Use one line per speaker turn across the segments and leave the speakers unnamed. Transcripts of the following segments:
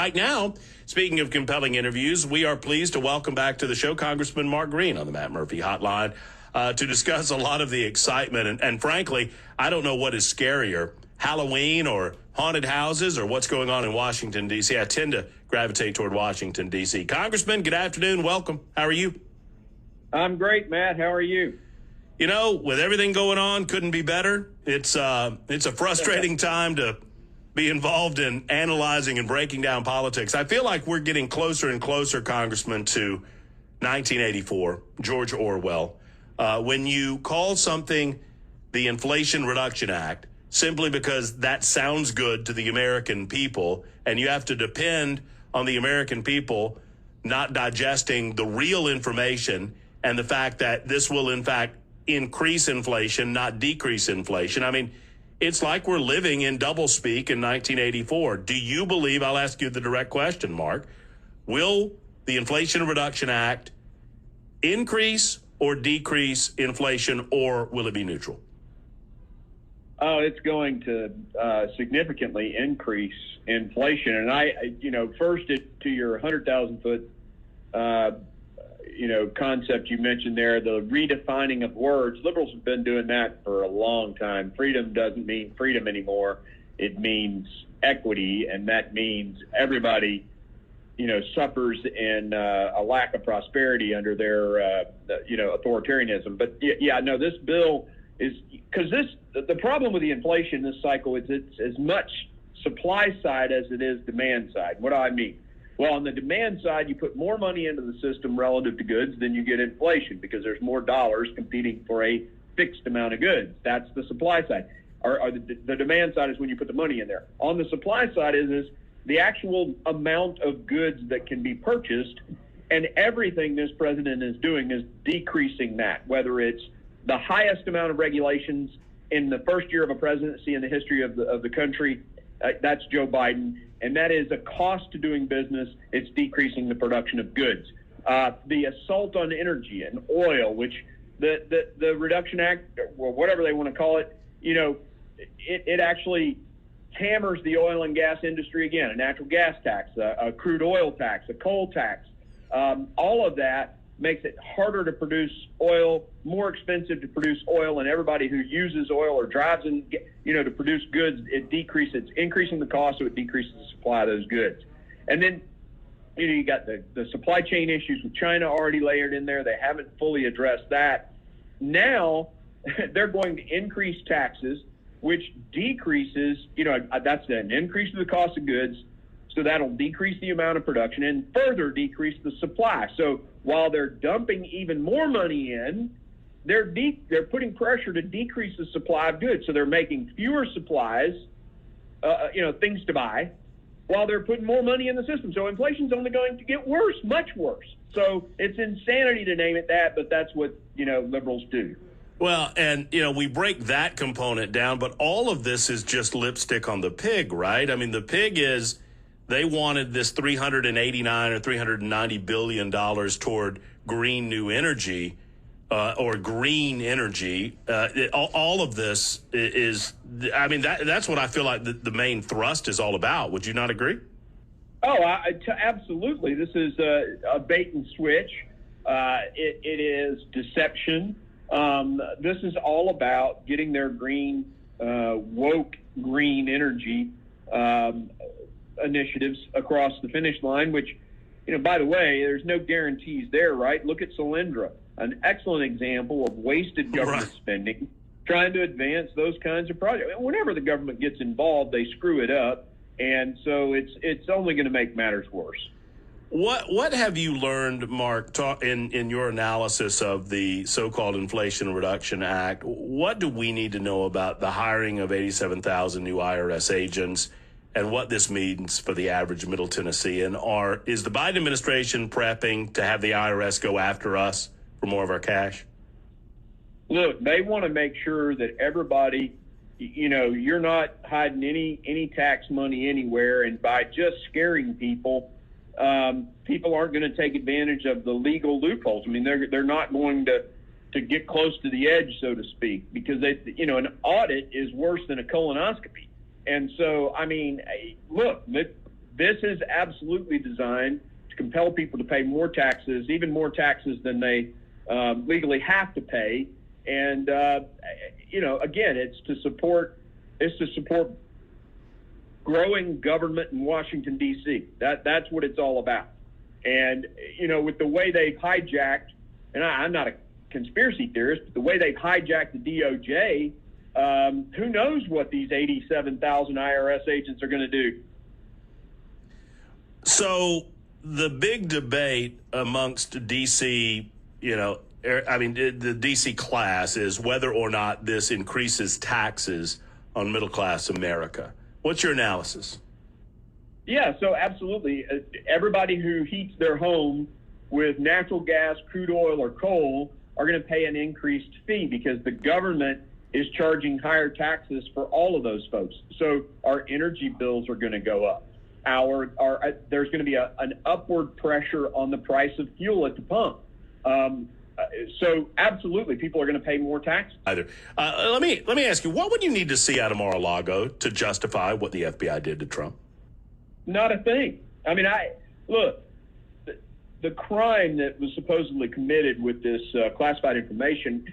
right now, speaking of compelling interviews, we are pleased to welcome back to the show Congressman Mark Green on the Matt Murphy Hotline to discuss a lot of the excitement. And frankly, I don't know what is scarier, Halloween or haunted houses or what's going on in Washington, D.C. I tend to gravitate toward Washington, D.C. Congressman, good afternoon. Welcome. How are you?
I'm great, Matt. How are you?
You know, with everything going on, couldn't be better. It's a frustrating time to be involved in analyzing and breaking down politics. I feel like we're getting closer and closer, Congressman, to 1984, George Orwell. When you call something the Inflation Reduction Act, simply because that sounds good to the American people, and you have to depend on the American people not digesting the real information and the fact that this will, in fact, increase inflation, not decrease inflation. I mean, it's like we're living in doublespeak in 1984. Do you believe, I'll ask you the direct question, Mark, will the Inflation Reduction Act increase or decrease inflation, or will it be neutral?
Oh, it's going to significantly increase inflation. And first to your 100,000 foot, concept you mentioned there, the redefining of words. Liberals have been doing that for a long time. Freedom doesn't mean freedom anymore. It means equity, and that means everybody, suffers in a lack of prosperity under their, authoritarianism. But this bill is because the problem with the inflation this cycle is it's as much supply side as it is demand side. What do I mean? Well, on the demand side, you put more money into the system relative to goods, then you get inflation because there's more dollars competing for a fixed amount of goods. That's the supply side. Or the demand side is when you put the money in there. On the supply side is the actual amount of goods that can be purchased, and everything this president is doing is decreasing that, whether it's the highest amount of regulations in the first year of a presidency in the history of the country. That's Joe Biden, and that is a cost to doing business. It's decreasing the production of goods. The assault on energy and oil, which the Reduction Act, or whatever they want to call it, it actually hammers the oil and gas industry again. A natural gas tax, a crude oil tax, a coal tax, all of that makes it harder to produce oil, more expensive to produce oil, and everybody who uses oil or drives in, to produce goods, it's increasing the cost, so it decreases the supply of those goods. And then, you got the supply chain issues with China already layered in there. They haven't fully addressed that. Now, they're going to increase taxes, which decreases, that's an increase in the cost of goods, so that'll decrease the amount of production and further decrease the supply. So while they're dumping even more money in, they're putting pressure to decrease the supply of goods. So they're making fewer supplies, things to buy, while they're putting more money in the system. So inflation's only going to get worse, much worse. So it's insanity to name it that, but that's what, liberals do.
Well, and, we break that component down, but all of this is just lipstick on the pig, right? I mean, the pig is they wanted this $389 or $390 billion toward green new energy or green energy. All of this is, that's what I feel like the main thrust is all about. Would you not agree?
Oh, absolutely. This is a bait and switch. It is deception. This is all about getting their green, woke green energy initiatives across the finish line, which, by the way, there's no guarantees there, right? Look at Solyndra, an excellent example of wasted government spending, trying to advance those kinds of projects. Whenever the government gets involved, they screw it up, and so it's only going to make matters worse.
What have you learned, Mark, in your analysis of the so-called Inflation Reduction Act? What do we need to know about the hiring of 87,000 new IRS agents and what this means for the average Middle Tennessean? Or is the Biden administration prepping to have the IRS go after us for more of our cash?
Look, they want to make sure that everybody, you're not hiding any tax money anywhere, and by just scaring people, people aren't going to take advantage of the legal loopholes. I mean, they're not going to get close to the edge, so to speak, because an audit is worse than a colonoscopy. And so, look, this is absolutely designed to compel people to pay more taxes, even more taxes than they legally have to pay. And, again, it's to support growing government in Washington, D.C. That's what it's all about. And, with the way they've hijacked, and I'm not a conspiracy theorist, but the way they've hijacked the DOJ, who knows what these 87,000 IRS agents are going to do.
So the big debate amongst D.C., the D.C. class is whether or not this increases taxes on middle-class America. What's your analysis?
Yeah, so absolutely. Everybody who heats their home with natural gas, crude oil, or coal are going to pay an increased fee because the government is charging higher taxes for all of those folks. So our energy bills are going to go up. There's going to be an upward pressure on the price of fuel at the pump. So absolutely, people are going to pay more taxes.
Let me ask you, what would you need to see out of Mar-a-Lago to justify what the FBI did to Trump?
Not a thing. I mean, look, the crime that was supposedly committed with this classified information,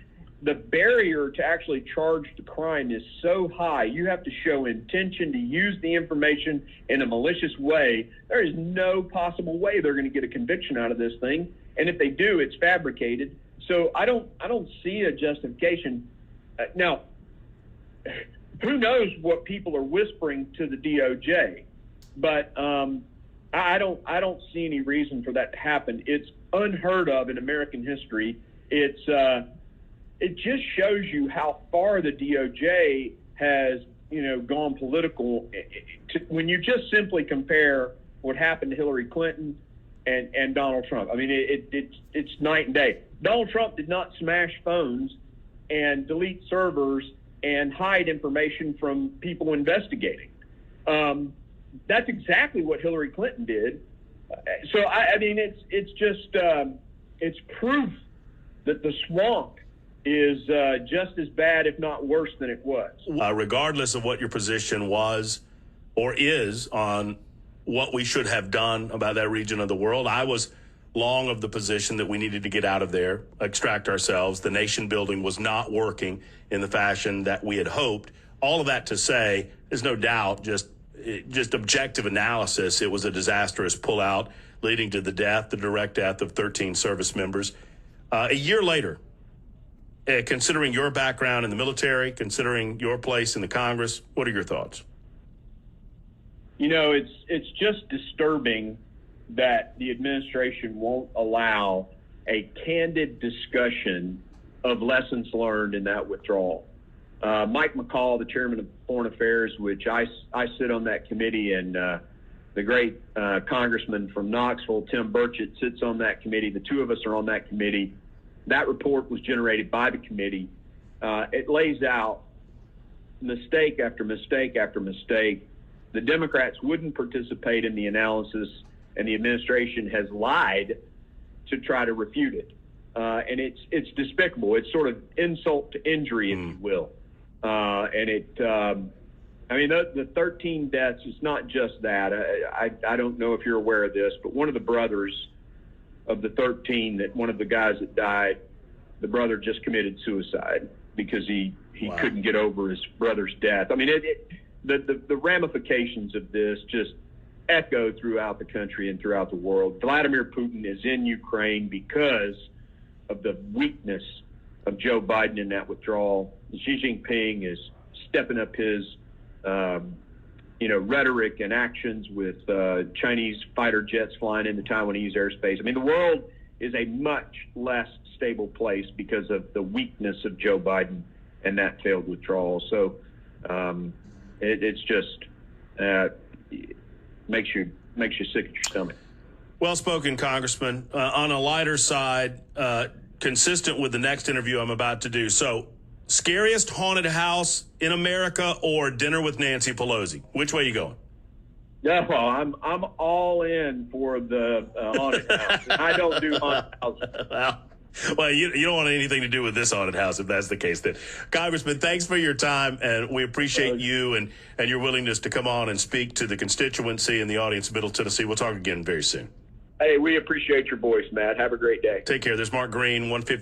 the barrier to actually charge the crime is so high. You have to show intention to use the information in a malicious way. There is no possible way they're going to get a conviction out of this thing. And if they do, it's fabricated. So I don't see a justification. Now, who knows what people are whispering to the DOJ? But I don't see any reason for that to happen. It's unheard of in American history. It just shows you how far the DOJ has gone political. When you just simply compare what happened to Hillary Clinton and Donald Trump. I mean, it's night and day. Donald Trump did not smash phones and delete servers and hide information from people investigating. That's exactly what Hillary Clinton did. So I mean, it's just it's proof that the swamp is just as bad, if not worse, than it was.
Regardless of what your position was or is on what we should have done about that region of the world, I was long of the position that we needed to get out of there, extract ourselves. The nation building was not working in the fashion that we had hoped. All of that to say, there's no doubt, just objective analysis, it was a disastrous pullout leading to the direct death of 13 service members. A year later, considering your background in the military, considering your place in the Congress, what are your thoughts?
It's just disturbing that the administration won't allow a candid discussion of lessons learned in that withdrawal. Mike McCall, the chairman of Foreign Affairs, which I sit on that committee, and the great congressman from Knoxville, Tim Burchett, sits on that committee. The two of us are on that committee. That report was generated by the committee. It lays out mistake after mistake after mistake. The Democrats wouldn't participate in the analysis, and the administration has lied to try to refute it. And it's despicable. It's sort of insult to injury, if you will. The 13 deaths is not just that. I don't know if you're aware of this, but one of the brothers of the 13, that one of the guys that died, the brother just committed suicide because he
Wow.
couldn't get over his brother's death. I mean, the ramifications of this just echo throughout the country and throughout the world. Vladimir Putin is in Ukraine because of the weakness of Joe Biden in that withdrawal. Xi Jinping is stepping up his, rhetoric and actions with Chinese fighter jets flying into Taiwanese airspace. I mean, the world is a much less stable place because of the weakness of Joe Biden and that failed withdrawal. So it's just makes you sick at your stomach.
Well spoken, Congressman. On a lighter side, consistent with the next interview I'm about to do. So, scariest haunted house in America or dinner with Nancy Pelosi? Which way are you going?
Yeah, well, I'm all in for the haunted house. I don't do haunted houses.
Well, Well, you don't want anything to do with this haunted house if that's the case. Then, Congressman, thanks for your time, and we appreciate you and your willingness to come on and speak to the constituency and the audience of Middle Tennessee. We'll talk again very soon.
Hey, we appreciate your voice, Matt. Have a great day.
Take care. There's Mark Green, 150.